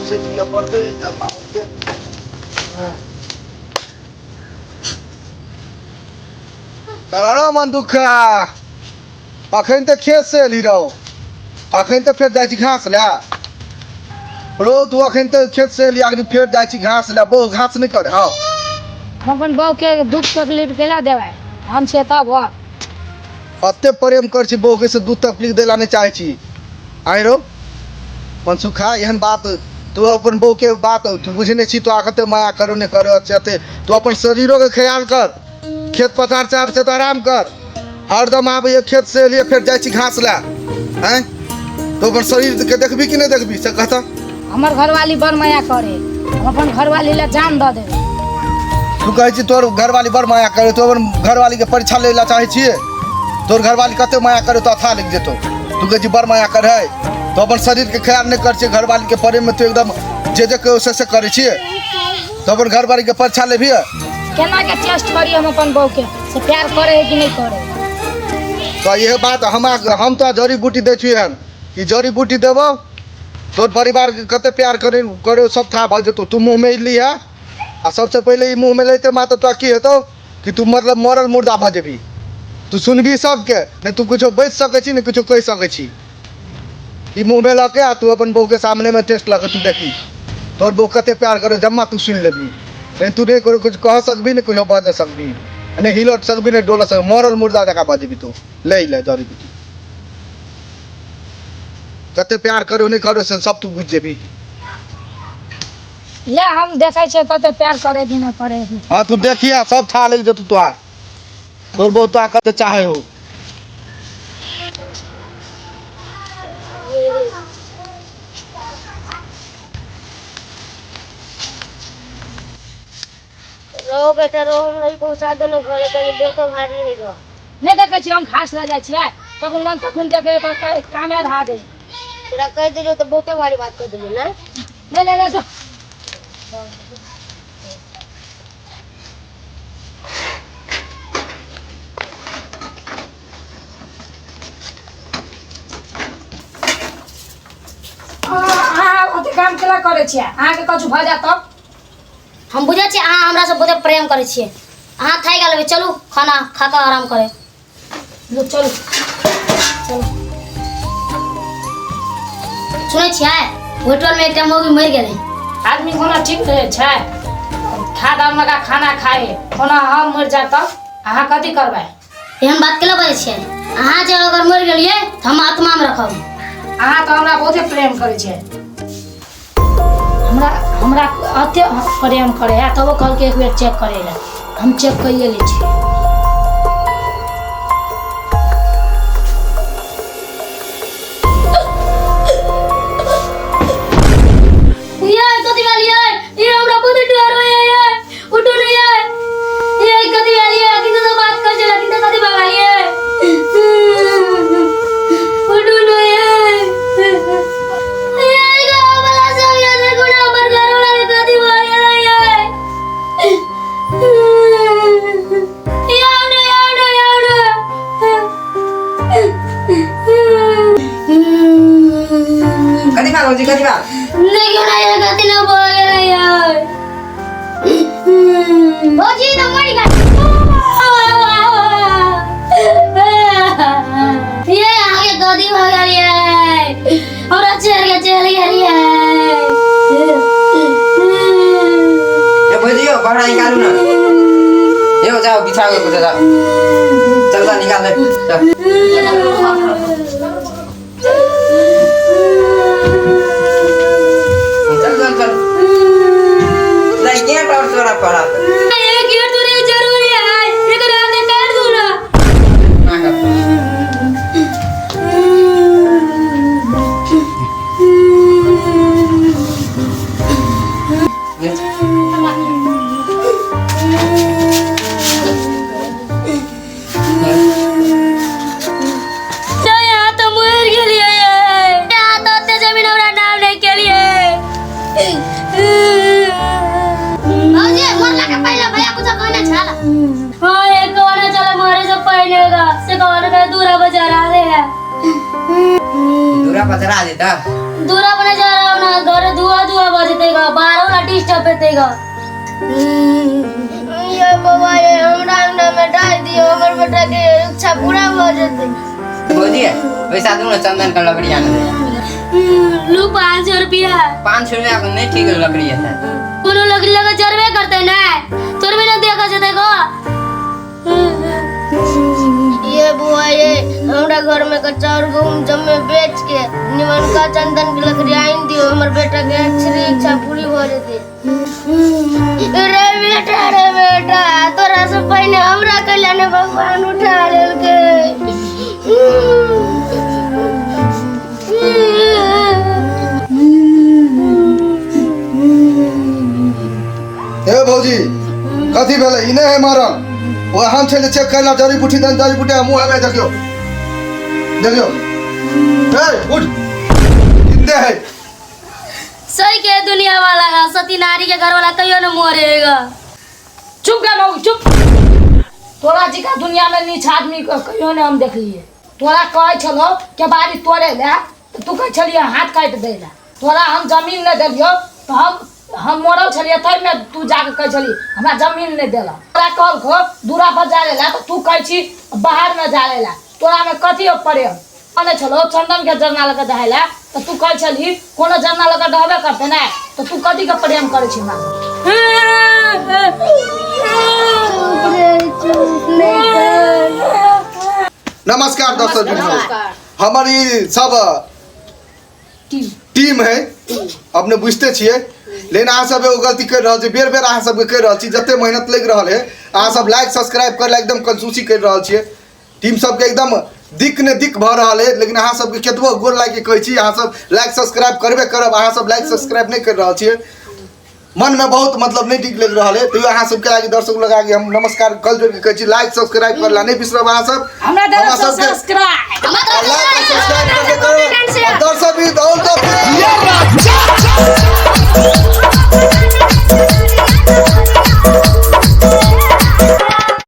से लिया पड़ते जमाते कराना मन दुखा अखन तो खेत से ली रहो अखन तो फिर जाई घास ला रो तू अखन तो खेत से लिया फिर जाई घास ला बो घास नहीं कर हां अपन बहू के दुख तकलीफ केला देबै हम से तब अते प्रेम कर छी बहू के से दुख तकलीफ देला नहीं चाहे छी आई रो मन सुखा एहन बात तू अपन बहू के बात तू बुझने छी तो आकते माया करो ने करो चाहते तू अपन शरीरों के ख्याल कर खेत पथार चार से तो आराम कर हरदम आबे खेत से लिए फिर जाई घास ला हैं तो अपन शरीर के देखबी कि नहीं देखबी से कहता हमर घरवाली बड़ माया करे हम अपन घरवाली ला जान द देबै तू कहे छी तोर घरवाली बड़ माया करे तो अपन घरवाली के परीक्षा लेला चाहे छी तोर घरवाली कते माया करे तो अथा लग जेतो तू कहे छी बड़ माया करे तो अपन शरीर के ख्याल नहीं कर छी घरवाली के प्रेम में तो एकदम जे के से करे छी तो अपन घरवाली के परीक्षा लेबी केना के टेस्ट करी हम अपन बहू के से प्यार करे है कि नहीं करे तो ये बात हम तो जड़ी बूटी दे छी हम कि जड़ी बूटी देबो तोर परिवार के कते प्यार करे सब था भ जेतो तू मुंह में ली है आ सबसे पहले मुंह में लेते मात्र तो की हेतो कि तू मतलब मरल मुर्दा भ जेबी तू सुनबी सबके नहीं तू कुछ बच सके छी नहीं कुछ कह सके छी ई मुंह में लके आ तू अपन बहू के सामने में टेस्ट लगे तू देखी तोर बहू कते प्यार करे जम्मा तू सुन लेबी नहीं तू नहीं कुछ कह सकबी नहीं कुछ बता सकबी नहीं हिलट सकबी नहीं डोला सकबी मरल मुर्दा जका भ जेबी तू ले जड़ी बूटी कते प्यार करो नहीं करो से सब तू बुझ जेबी ले हम देखै छै कते प्यार करे कि नहीं करे हां तू देखिया सब था ले जतू तोहार तोर बहुत ताकत चाहे हो रो बेटा रो हम नहीं पहुंचा देनो घरे कहीं देखो भारी नहीं रो नहीं देखे छी हम घास ला जाय छियै तखन मन तखन देखे पर कामे धा दे तेरा कह दिलो तो बहुते भारी बात कर दिलो ना ले तो काम केला करे छियै अहाँ के कछु भ जात हम बुझे छी अहाँ हमरा से बहुते प्रेम करे छियै अहाँ थाई गेल चलू खाना खा के आराम करे लो चलू सुनै छियै होटल में एकटा मौगी मर गेलै आदमी होना ठीक रहे छै खा दाम लगा खाना खाए होना हम मर जात अहाँ कथी करबै एहन बात केला बाजै छियै अहाँ जे अगर मर गेलियै त हम आत्मा में रखब अहाँ तो हमरा बहुते प्रेम करे छै हमरा अते प्रेम करे है तब कल के एक बेर चेक करे ला हम चेक कइए ले छी कथी बा नहीं क्यों नहीं गति ना बोल गया यार भौजी तो मर गया ये आगे गदी हो गई है और चल गई है ये भौजी बड़ा निकालू ना ये जाओ बिछाओ को जाओ चल निकाल ले पड़ा ये क्यों तुरे जरूरी है ये तो रात में काट दूंगा यहाँ तो मर गई है यहाँ तो अपने जमीन और नाम नहीं के लिए पहले भैया कुछ कहना चला हां एक कहना चला मारे से पहले का से कहना का दूरा बजा रहा है दूरा पचरा देता दूरा बने जा रहा हूँ ना घर दुआ बजतेगा 12 ला डिस्टर्ब हेतेगा ये बाबा ये हमरा अंगना में डाल दियो हमर बेटा के इच्छा पूरा हो जते भौजी पैसा दूँ ना चंदन का लकड़ी आने दे लू 500 रुपया 500 रुपया को नहीं ठीक लकड़ी है कोनो लकड़ी लगा जरबे करते ना तोर भी ना देखा जते को ये बुआ ये हमरा घर में कच्चा और गहूं जमे बेच के निमन का चंदन की लकड़ी आइन दियो हमर बेटा के अच्छी इच्छा पूरी हो जते रे बेटा तोरा से पहले हमरा कल्याण भगवान उठा लेल के हे भौजी कथी भेलै ई नहीं है मारल वो हम छले चेक करला जड़ी बूटी दन जड़ी बूटी मुंह में देखियो देखियो हे उठ जिंदे है सही के दुनिया वाला का सती नारी के घर वाला कहियो न मरेगा चुप गे मऊ चुप तोरा जी का दुनिया में नीच आदमी को कहियो ने हम देखलिए तोरा कहे छलो के बारी तोड़े ले तो तू कह छलिए हाथ काट दे ले तोरा हम जमीन न देलियो तो हम मरल छलिए तब में तू जाके कह छली हमरा जमीन नहीं देला तोरा कहल को दूरा पर जा लेला तो तू कह छी बाहर न जा लेला तोरा में कथी पड़े अने छलो चंदन के जरना लगा दहला तो तू कह छली कोनो जरना लगा डहबे करते ना तो तू कथी के प्रेम करे छी मां नमस्कार दर्शक बिंदु हमारी सब टीम है अपने बुझते छिए लेकिन अहाँ सब एगो गलती कर रहा छे बेर बेर अहाँ सब कर रहा छी जते मेहनत लग रहा है अहाँ सब लाइक सब्सक्राइब कर एकदम कंजूसी कर रहा छिए टीम सबके एकदम दिक ने दिक भ रहा है लेकिन अहाँ सबके केतबो गोर लाग के कहै छी अहाँ सब लाइक सब्सक्राइब करबे करब अहाँ सब लाइक सब्सक्राइब नहीं कर रहा छिए मन में बहुत मतलब नहीं ठीक लग रहा है तो अहाँ सबके आगे दर्शक लगा के हम नमस्कार कल जोड़ के कहै छी लाइक सब्सक्राइब करला नहीं बिसरब अहाँ सब हमरा दर्शक सब्सक्राइब लाइक सब्सक्राइब करके करो दर्शक